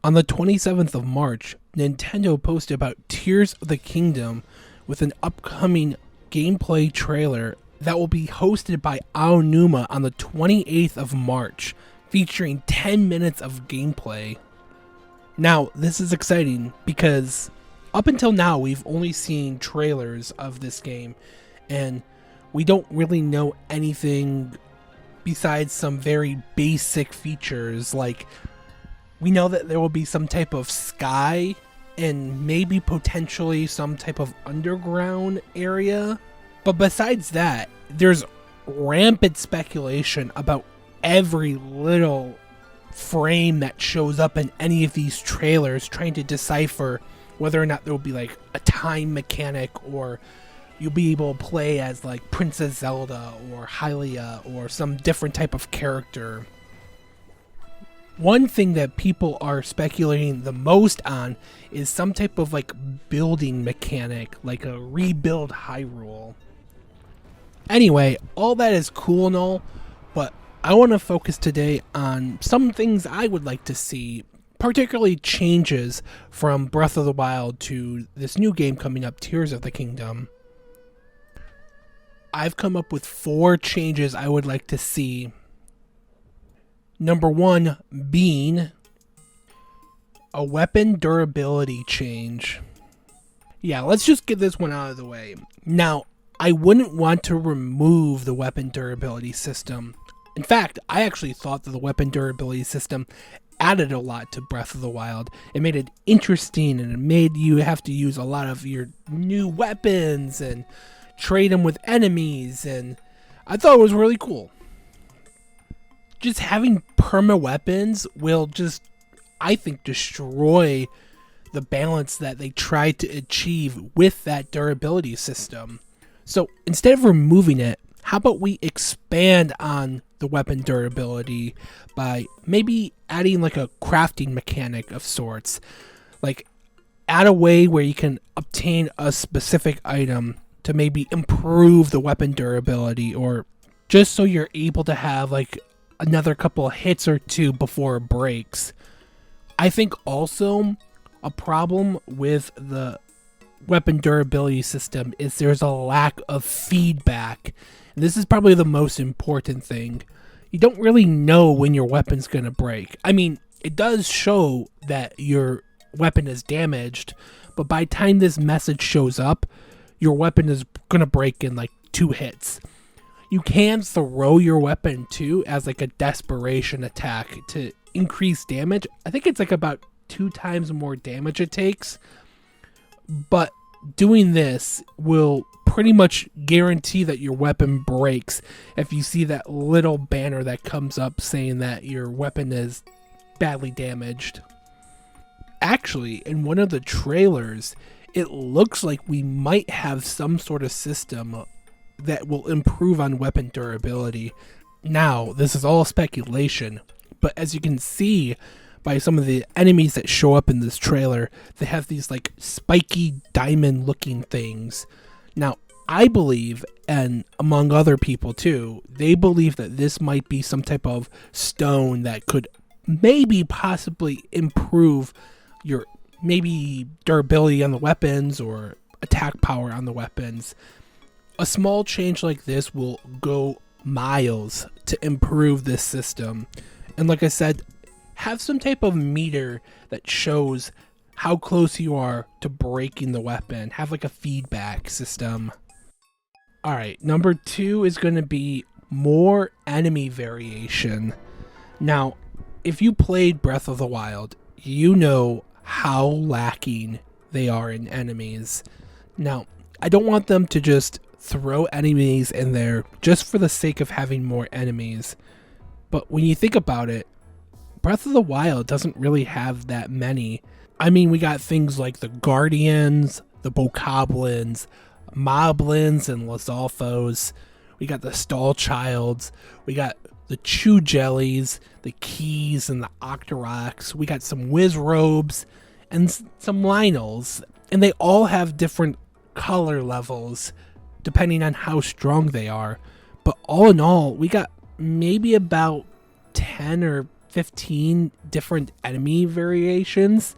On the 27th of March, Nintendo posted about Tears of the Kingdom with an upcoming gameplay trailer that will be hosted by Aonuma on the 28th of March, featuring 10 minutes of gameplay. Now, this is exciting because up until now, we've only seen trailers of this game, and we don't really know anything besides some very basic features. Like, we know that there will be some type of sky and maybe potentially some type of underground area. But besides that, there's rampant speculation about every little frame that shows up in any of these trailers, trying to decipher whether or not there will be like a time mechanic, or you'll be able to play as like Princess Zelda or Hylia or some different type of character. One thing that people are speculating the most on is some type of like building mechanic, like a rebuild Hyrule. Anyway, all that is cool and all, but I want to focus today on some things I would like to see, particularly changes from Breath of the Wild to this new game coming up, Tears of the Kingdom. I've come up with 4 changes I would like to see. Number 1 being a weapon durability change. Yeah, let's just get this one out of the way. Now, I wouldn't want to remove the weapon durability system. In fact, I actually thought that the weapon durability system added a lot to Breath of the Wild. It made it interesting, and it made you have to use a lot of your new weapons and trade them with enemies, and I thought it was really cool. Just having perma weapons will just, I think, destroy the balance that they tried to achieve with that durability system. So instead of removing it, how about we expand on the weapon durability by maybe adding like a crafting mechanic of sorts. Like, add a way where you can obtain a specific item to maybe improve the weapon durability, or just so you're able to have like another couple of hits or two before it breaks. I think also a problem with the weapon durability system is there's a lack of feedback. And this is probably the most important thing. You don't really know when your weapon's gonna break. I mean, it does show that your weapon is damaged, but by the time this message shows up, your weapon is gonna break in like 2 hits. You can throw your weapon too as like a desperation attack to increase damage. I think it's like about 2 times more damage it takes. But doing this will pretty much guarantee that your weapon breaks if you see that little banner that comes up saying that your weapon is badly damaged. Actually, in one of the trailers, it looks like we might have some sort of system that will improve on weapon durability. Now, this is all speculation, but as you can see by some of the enemies that show up in this trailer, they have these like spiky diamond looking things. Now, I believe, and among other people too, they believe that this might be some type of stone that could maybe possibly improve your maybe durability on the weapons or attack power on the weapons. A small change like this will go miles to improve this system. And like I said, have some type of meter that shows how close you are to breaking the weapon. Have like a feedback system. Alright, number 2 is going to be more enemy variation. Now, if you played Breath of the Wild, you know how lacking they are in enemies. Now, I don't want them to just throw enemies in there just for the sake of having more enemies. But when you think about it, Breath of the Wild doesn't really have that many. I mean, we got things like the Guardians, the Bokoblins, Moblins, and Lizalfos. We got the Stallchilds. We got the Chew Jellies, the Keys, and the Octoroks. We got some Wizrobes and some Lynels. And they all have different color levels depending on how strong they are. But all in all, we got maybe about 10 or 15 different enemy variations.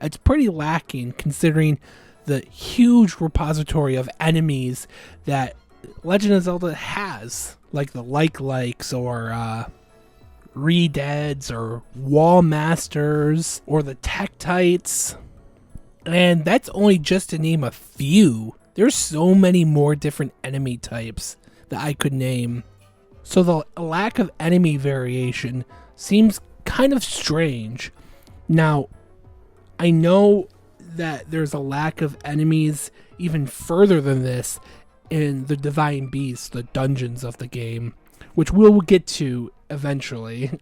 It's pretty lacking considering the huge repository of enemies that Legend of Zelda has, like the likes or Redeads or Wall Masters or the Tektites. And that's only just to name a few. There's so many more different enemy types that I could name. So the lack of enemy variation seems kind of strange. Now, I know that there's a lack of enemies even further than this in the Divine Beasts, the dungeons of the game, which we'll get to eventually.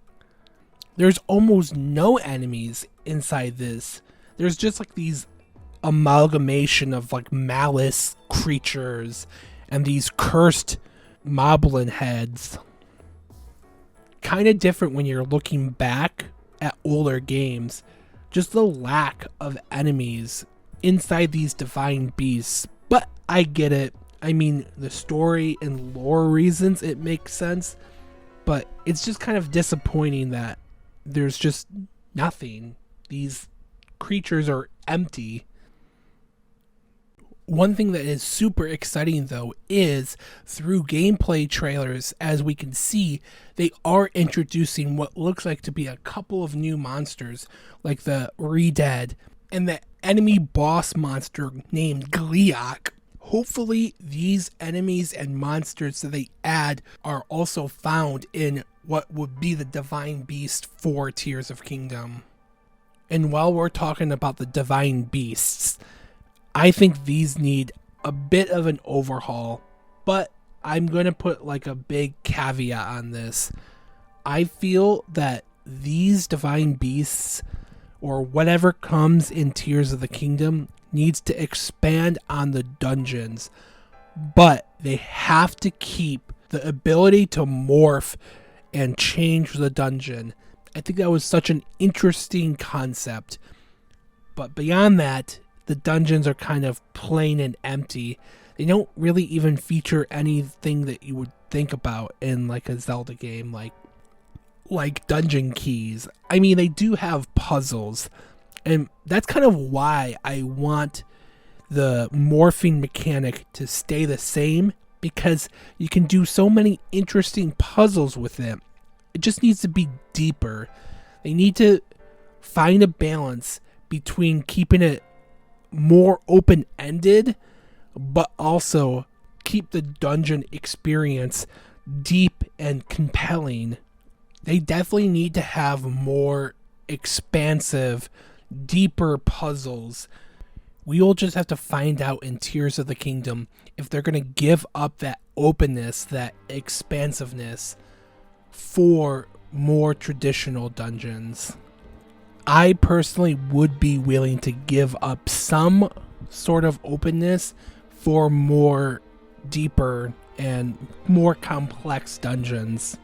There's almost no enemies inside this. There's just like these amalgamation of like malice creatures and these cursed moblin heads. Kind of different when you're looking back at older games. Just the lack of enemies inside these divine beasts. But I get it. I mean, the story and lore reasons, it makes sense. But it's just kind of disappointing that there's just nothing. These creatures are empty. One thing that is super exciting, though, is through gameplay trailers, as we can see, they are introducing what looks like to be a couple of new monsters, like the Redead and the enemy boss monster named Gliok. Hopefully, these enemies and monsters that they add are also found in what would be the Divine Beast 4 Tears of Kingdom. And while we're talking about the Divine Beasts, I think these need a bit of an overhaul, but I'm going to put like a big caveat on this. I feel that these Divine Beasts, or whatever comes in Tears of the Kingdom, needs to expand on the dungeons, but they have to keep the ability to morph and change the dungeon. I think that was such an interesting concept, but beyond that, the dungeons are kind of plain and empty. They don't really even feature anything that you would think about in like a Zelda game, like dungeon keys. I mean, they do have puzzles, and that's kind of why I want the morphing mechanic to stay the same, because you can do so many interesting puzzles with it. It just needs to be deeper. They need to find a balance between keeping it more open-ended, but also keep the dungeon experience deep and compelling. They definitely need to have more expansive, deeper puzzles. We will just have to find out in Tears of the Kingdom if they're going to give up that openness, that expansiveness for more traditional dungeons. I personally would be willing to give up some sort of openness for more deeper and more complex dungeons.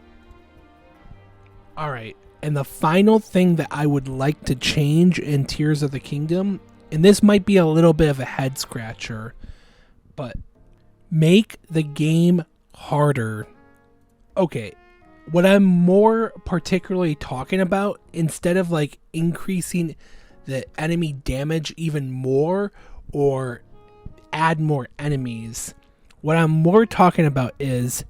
Alright, and the final thing that I would like to change in Tears of the Kingdom, and this might be a little bit of a head scratcher, but make the game harder. Okay, what I'm more particularly talking about, instead of like increasing the enemy damage even more or add more enemies, what I'm more talking about is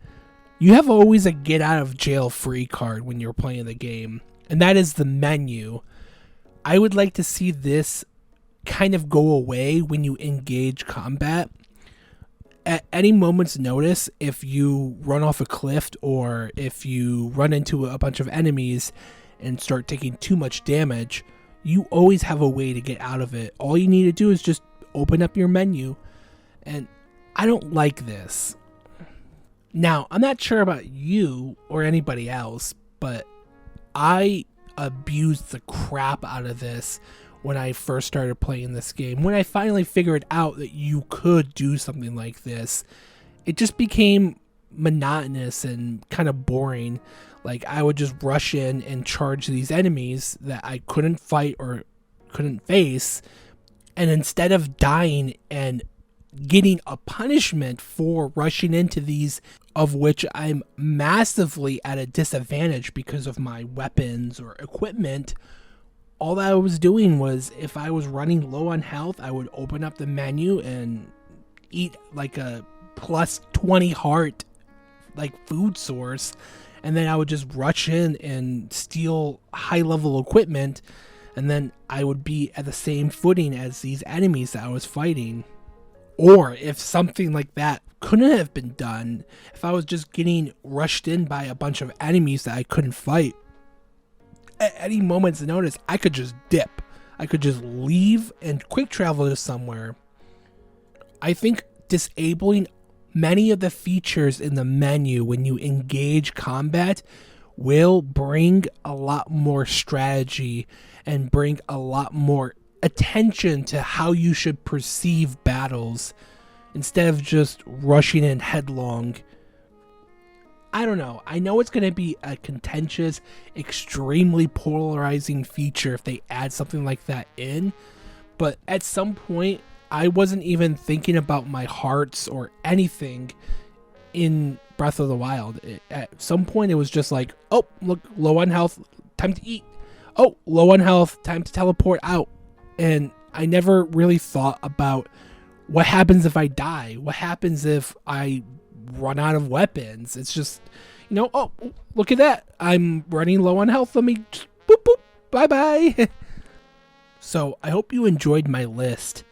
you have always a get out of jail free card when you're playing the game, and that is the menu. I would like to see this kind of go away when you engage combat. At any moment's notice, if you run off a cliff or if you run into a bunch of enemies and start taking too much damage, you always have a way to get out of it. All you need to do is just open up your menu, and I don't like this. Now, I'm not sure about you or anybody else, but I abused the crap out of this when I first started playing this game. When I finally figured out that you could do something like this, it just became monotonous and kind of boring. Like, I would just rush in and charge these enemies that I couldn't fight or couldn't face, and instead of dying and getting a punishment for rushing into these, of which I'm massively at a disadvantage because of my weapons or equipment. All that I was doing was, if I was running low on health, I would open up the menu and eat like a plus 20 heart like food source, and then I would just rush in and steal high level equipment, and then I would be at the same footing as these enemies that I was fighting. Or if something like that couldn't have been done, if I was just getting rushed in by a bunch of enemies that I couldn't fight, at any moment's notice, I could just dip. I could just leave and quick travel to somewhere. I think disabling many of the features in the menu when you engage combat will bring a lot more strategy and bring a lot more attention to how you should perceive battles instead of just rushing in headlong. I don't know. I know it's going to be a contentious, extremely polarizing feature if they add something like that in, but at some point, I wasn't even thinking about my hearts or anything in Breath of the Wild. At some point, it was just like, oh, look, low on health, time to eat. Oh, low on health, time to teleport out. And I never really thought about what happens if I die? What happens if I run out of weapons? It's just, oh, look at that. I'm running low on health. Let me just boop, boop, bye-bye. So I hope you enjoyed my list.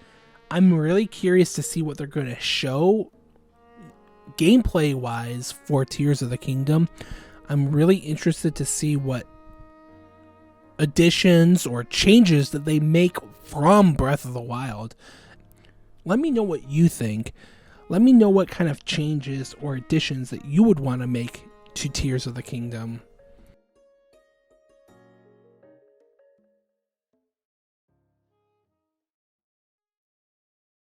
I'm really curious to see what they're going to show gameplay-wise for Tears of the Kingdom. I'm really interested to see what additions or changes that they make from Breath of the Wild. Let me know what you think. Let me know what kind of changes or additions that you would want to make to Tears of the Kingdom.